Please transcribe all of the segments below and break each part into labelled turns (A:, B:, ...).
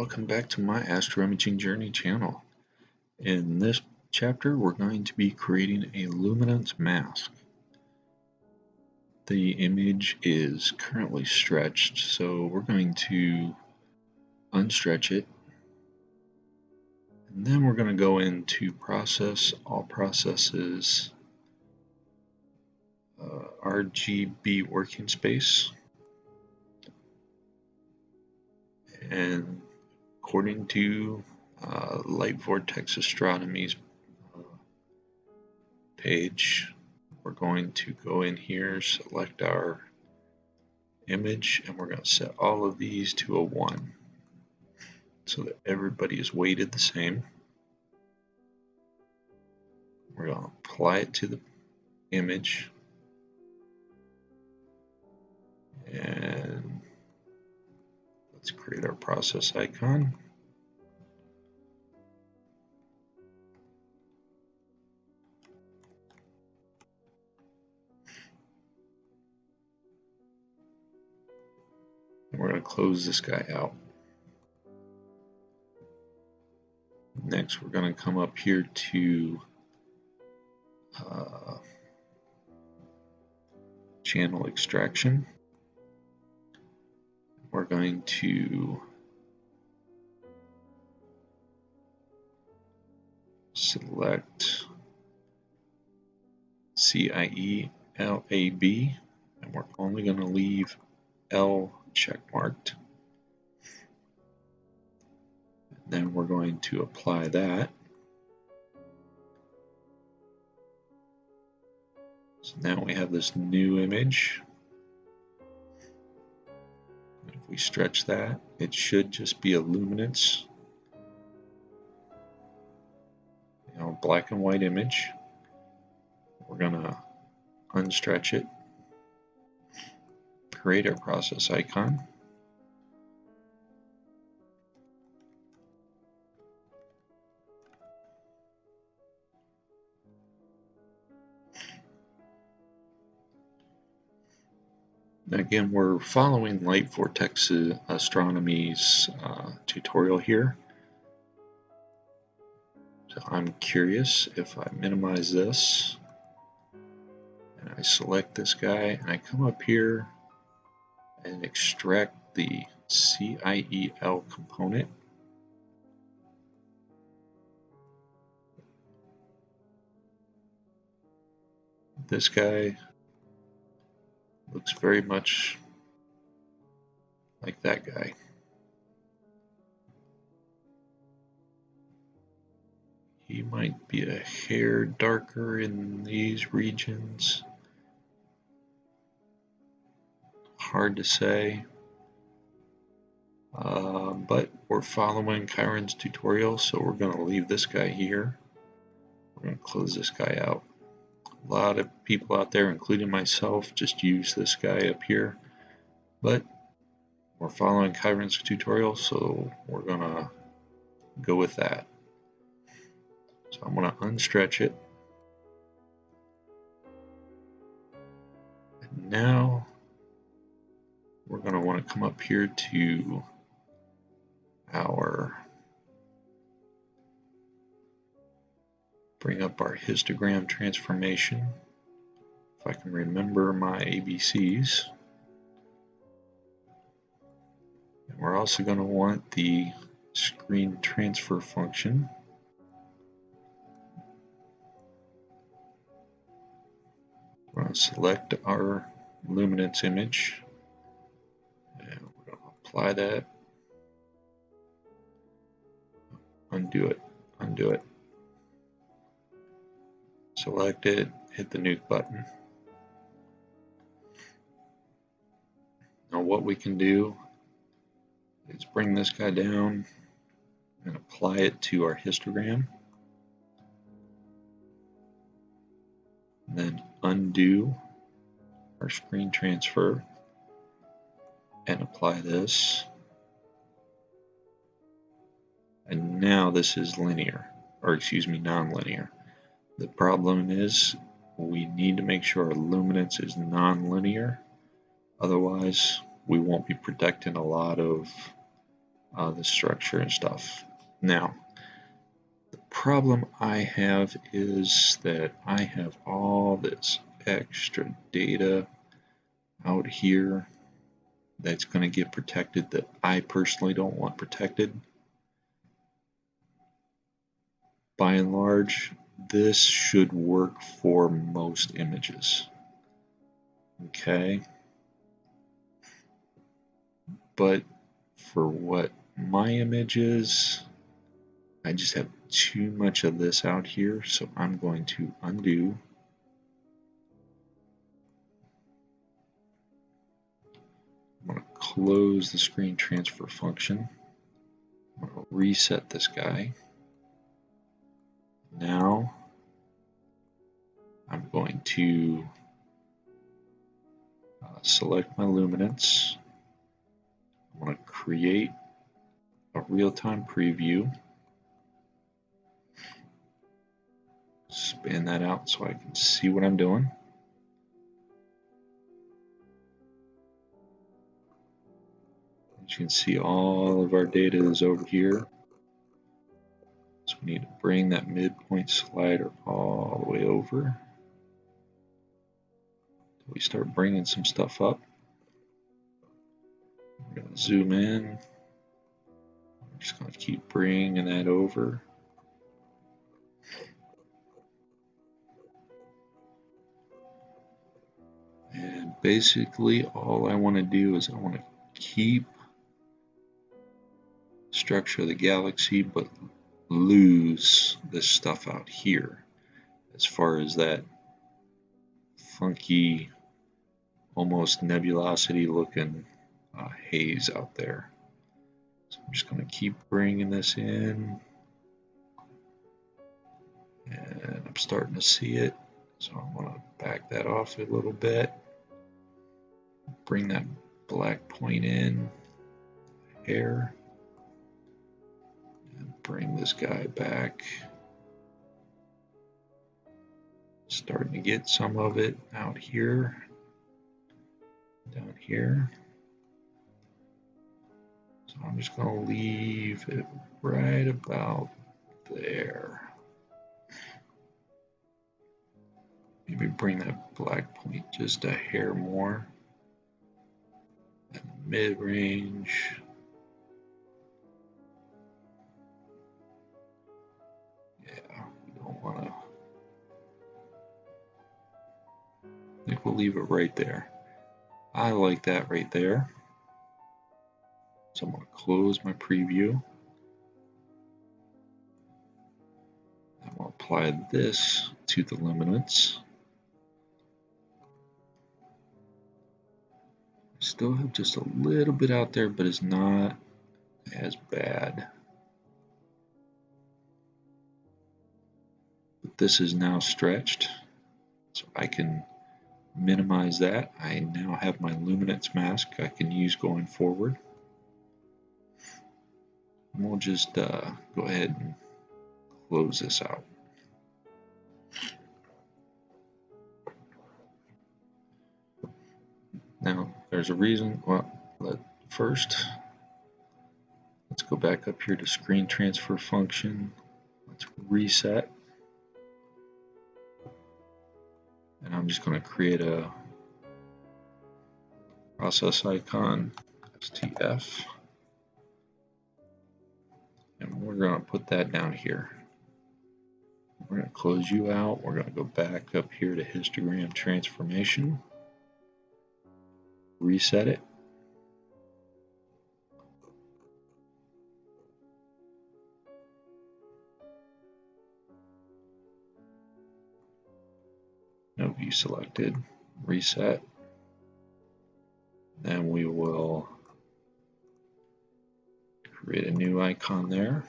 A: welcome back to my Astro Imaging Journey channel. In this chapter we're going to be creating a luminance mask. The image is currently stretched, so we're going to unstretch it, and then we're going to go into process, all processes, RGB working space, and according to Light Vortex Astronomy's page, we're going to go in here, select our image, and we're going to set all of these to a 1 so that everybody is weighted the same. We're going to apply it to the image, and let's create our process icon. And we're going to close this guy out. Next, we're going to come up here to channel extraction. We're going to select CIE LAB, and we're only going to leave L checkmarked. Then we're going to apply that. So now we have this new image. If we stretch that, it should just be a luminance, black and white image. We're going to unstretch it, create our process icon. Again, we're following Light Vortex Astronomy's tutorial here. So I'm curious if I minimize this and I select this guy and I come up here and extract the CIEL component. This guy looks very much like that guy. He might be a hair darker in these regions. Hard to say. But we're following Chiron's tutorial, so we're going to leave this guy here. We're going to close this guy out. A lot of people out there, including myself, just use this guy up here, but we're following Chiron's tutorial, so we're gonna go with that. So I'm gonna unstretch it, and now we're gonna want to come up here to bring up our histogram transformation, if I can remember my ABCs. And we're also going to want the screen transfer function. We're going to select our luminance image, and we're going to apply that, undo it. Select it, hit the nuke button. Now what we can do is bring this guy down and apply it to our histogram. And then undo our screen transfer and apply this. And now this is linear, or excuse me, non-linear. The problem is we need to make sure our luminance is non-linear, otherwise we won't be protecting a lot of the structure and stuff. Now, the problem I have is that I have all this extra data out here that's going to get protected that I personally don't want protected. By and large, this should work for most images. Okay? But for what my image is, I just have too much of this out here, so I'm going to undo. I'm going to close the screen transfer function. I'm going to reset this guy. Now I'm going to select my luminance. I'm going to create a real-time preview. Span that out so I can see what I'm doing. As you can see, all of our data is over here. So we need to bring that midpoint slider all the way over. We start bringing some stuff up. We're going to zoom in. I'm just going to keep bringing that over. And basically all I want to do is I want to keep the structure of the galaxy but lose this stuff out here as far as that funky, almost nebulosity looking haze out there. So I'm just going to keep bringing this in, and I'm starting to see it, so I'm going to back that off a little bit, bring that black point in here, and bring this guy back. Starting to get some of it out here, down here. So I'm just going to leave it right about there. Maybe bring that black point just a hair more. And mid-range. Yeah, we don't want to. I think we'll leave it right there. I like that right there. So I'm going to close my preview. I'm going to apply this to the luminance. Still have just a little bit out there, but it's not as bad. But this is now stretched, so I can minimize that. I now have my luminance mask I can use going forward. And we'll just go ahead and close this out. Now, there's a reason. Well, first, let's go back up here to screen transfer function. Let's reset. And I'm just going to create a process icon, STF. And we're going to put that down here. We're going to close you out. We're going to go back up here to histogram transformation. Reset it. No view selected. Reset. Then we will create a new icon there.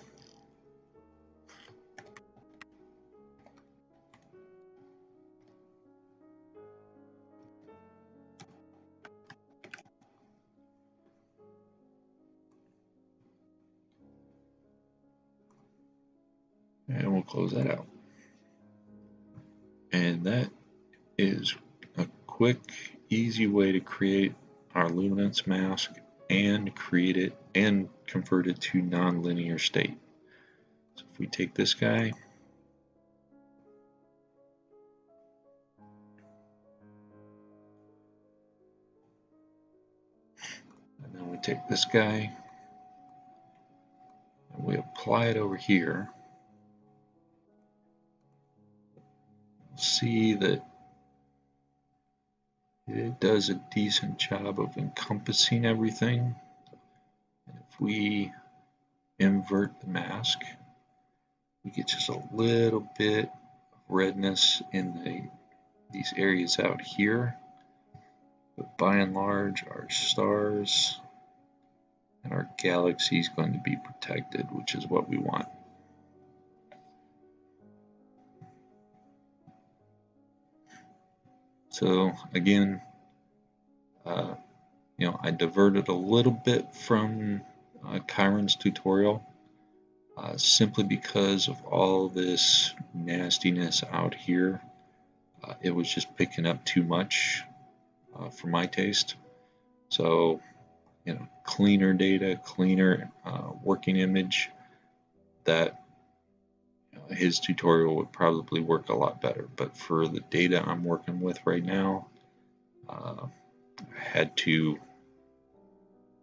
A: And we'll close that out. And that is a quick, easy way to create our luminance mask and create it and converted to non-linear state. So if we take this guy, and then we take this guy, and we apply it over here, we'll see that it does a decent job of encompassing everything. And if we invert the mask, we get just a little bit of redness in these areas out here. But by and large, our stars and our galaxy is going to be protected, which is what we want. So again, I diverted a little bit from Chiron's tutorial simply because of all this nastiness out here. It was just picking up too much for my taste. So, cleaner data, cleaner working image, that his tutorial would probably work a lot better. But for the data I'm working with right now, I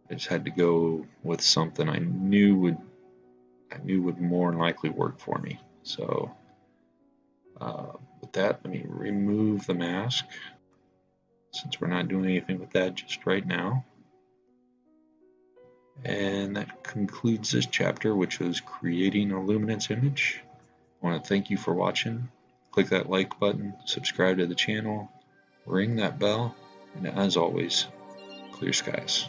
A: just had to go with something I knew would more than likely work for me. So with that, let me remove the mask, since we're not doing anything with that just right now. And that concludes this chapter, which was creating a luminance image. I want to thank you for watching. Click that like button, subscribe to the channel, ring that bell, and as always, clear skies.